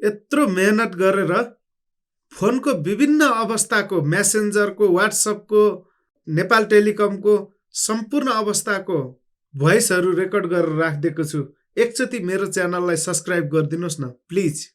यत्रो मेहनत गरेर फोनको विभिन्न अवस्थाको म्यासेन्जरको व्हाट्सएपको नेपाल टेलिकमको सम्पूर्ण अवस्थाको भोइसहरू रेकर्ड गरेर राखिदिएको छु। एकचोटि मेरो च्यानललाई सब्स्क्राइब गरिदिनुस् न प्लिज।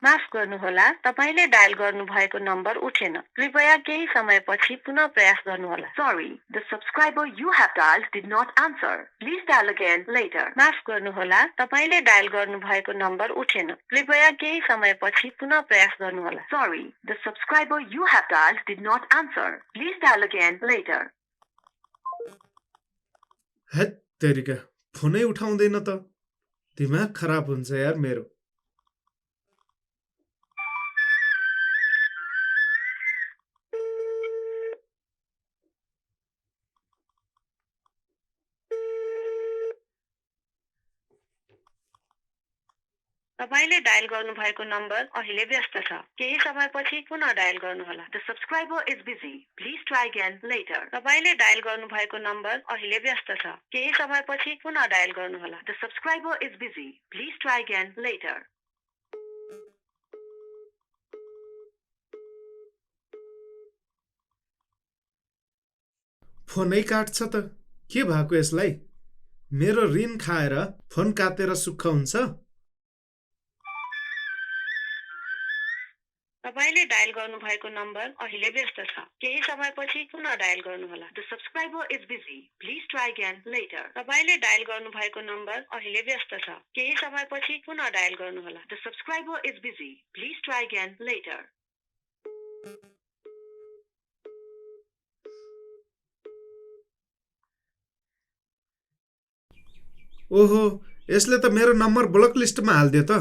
माफ गर्नुहोला, तपाईले डायल गर्नुभएको नम्बर उठेन। कृपया केही समयपछि पुनः प्रयास गर्नुहोला। Sorry, the subscriber you have dialed did not answer. Please dial again later. माफ गर्नुहोला, तपाईले डायल गर्नुभएको नम्बर उठेन। कृपया केही समयपछि पुनः प्रयास गर्नुहोला। Sorry, the subscriber you have dialed did not answer. Please dial again later. हेत तेरिका, फोनै उठाउँदैन त। दिमाग खराब हुन्छ यार मेरो। तपाईले डायल गर्नुभएको नम्बर अहिले व्यस्त छ। केही समयपछि पुनः डायल गर्नुहोला। The subscriber is busy. Please try again later. तपाईले डायल गर्नुभएको नम्बर अहिले व्यस्त छ। केही समयपछि पुनः डायल गर्नुहोला। The subscriber is busy. Please try again later. फोनै काट्छ त। के भएको यसलाई? मेरो ऋण खाएर फोन काटेर सुख हुन्छ? तपाईले डायल गर्नुभएको नम्बर अहिले व्यस्त छ। केही समयपछि पुनः डायल गर्नुहोला। The subscriber is busy. Please try again later. तपाईले डायल गर्नुभएको नम्बर अहिले व्यस्त छ। केही समयपछि पुनः डायल गर्नुहोला। The subscriber is busy. Please try again later. ओहो, यसले त मेरो नम्बर ब्लक लिस्टमा हाल्दियो त।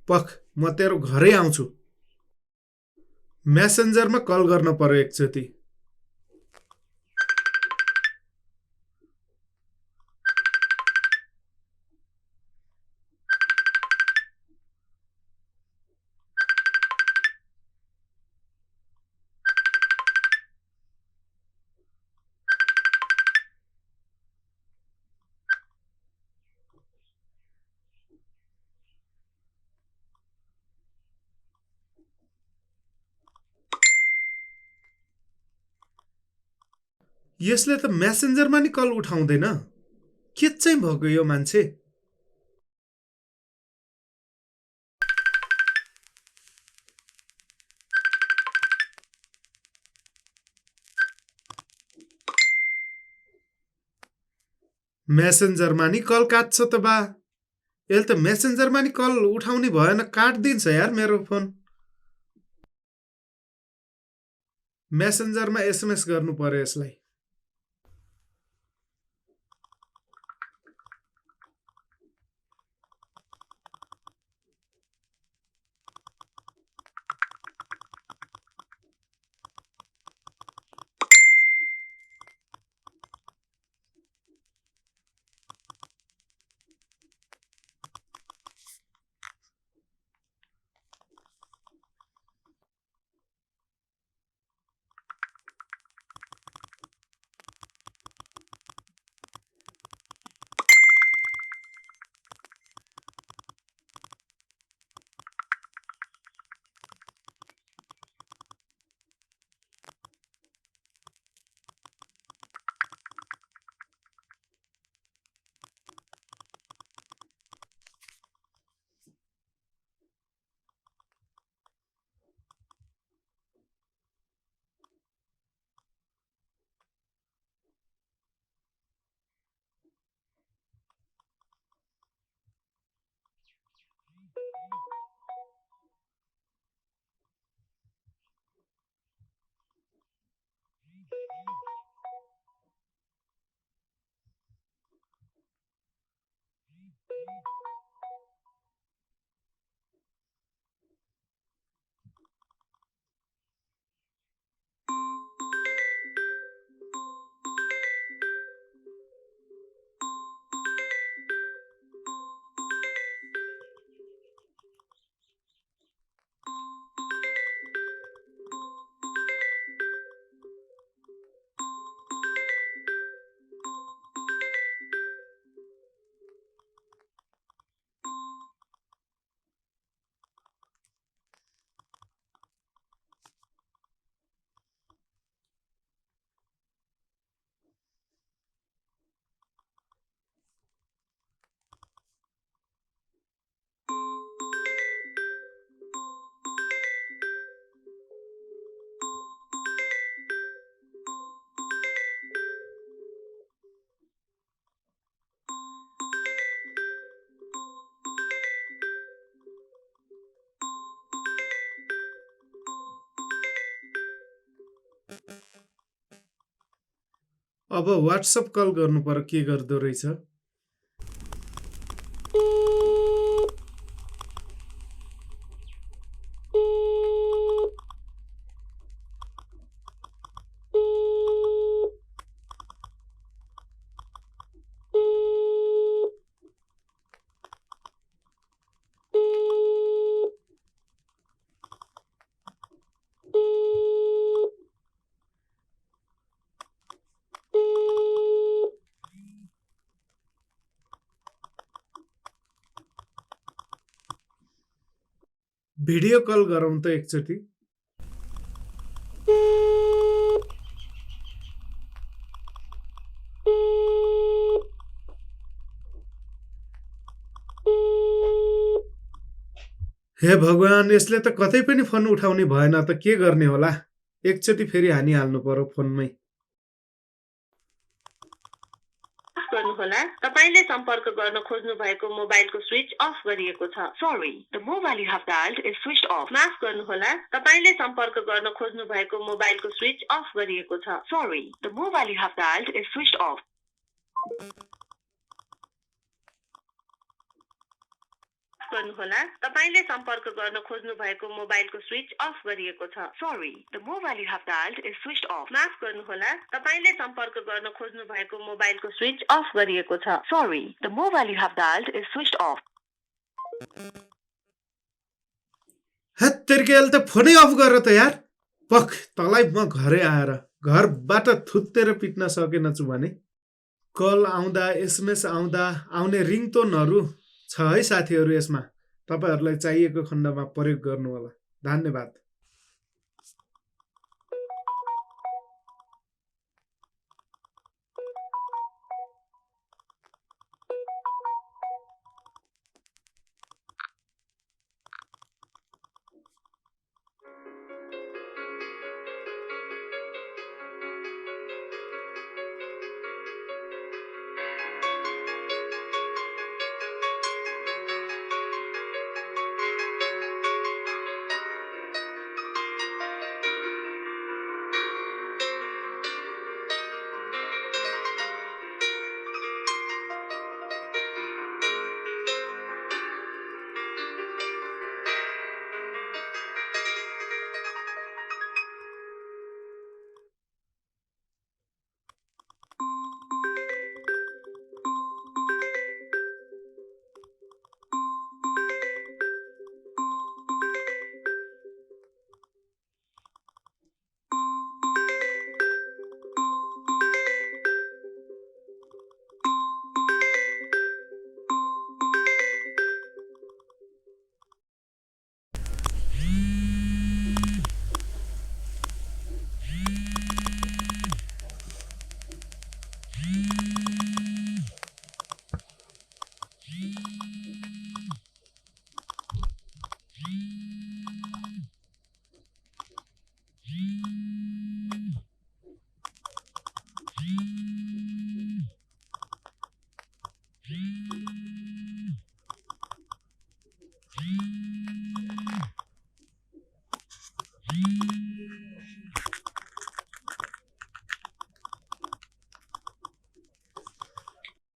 पख, म तेरो घरै आउँछु। म्यासेन्जरमा कल गर्न पर्यो एकचोटि। यसले त म्यासेन्जरमा नि कल उठाउँदैन। के चाहिँ भएको यो मान्छे? म्यासेन्जरमा नि कल काट्छ त बा। यसले त म्यासेन्जरमा नि कल उठाउने भएन, काट्दिन्छ यार मेरो फोन। म्यासेन्जरमा एसएमएस गर्नु पर्यो यसलाई। अब व्हाट्सएप कल गर्नु पर्यो के गर्दो रहेछ भिडियो कल गरौँ त एकचोटि हे भगवान यसले त कतै पनि फोन उठाउने भएन त के गर्ने होला एकचोटि फेरि हानिहाल्नु पर्यो फोनमै गर्नुहोला तपाईले सम्पर्क गर्न खोज्नु भएको मोबाइलको स्विच अफ गरिएको छ sorry the mobile you have dialled is switched of माफ गर्नुहोला तपाईले सम्पर्क गर्न खोज्नु भएको मोबाइलको स्विच अफ गरिएको छ sorry the mobile you have dialled is switched of गर्नुहोला तपाईले सम्पर्क गर्न खोज्नु भएको मोबाइलको स्विच अफ गरिएको छ sorry the mobile you have dialled is switched of माफ गर्नुहोला तपाईले सम्पर्क गर्न खोज्नु भएको मोबाइलको स्विच अफ गरिएको छ sorry the mobile you have dialled is switched off हत्तेरकेल त फोनै अफ गर त यार पख तँलाई म घरै आएर घरबाट थुत्तेर पिट्न सकेन छु भने कल आउँदा एसएमएस आउँदा आउने रिङटोनहरू छ है साथीहरू यसमा तपाईहरुलाई चाहिएको खण्डमा प्रयोग गर्नु होला धन्यवाद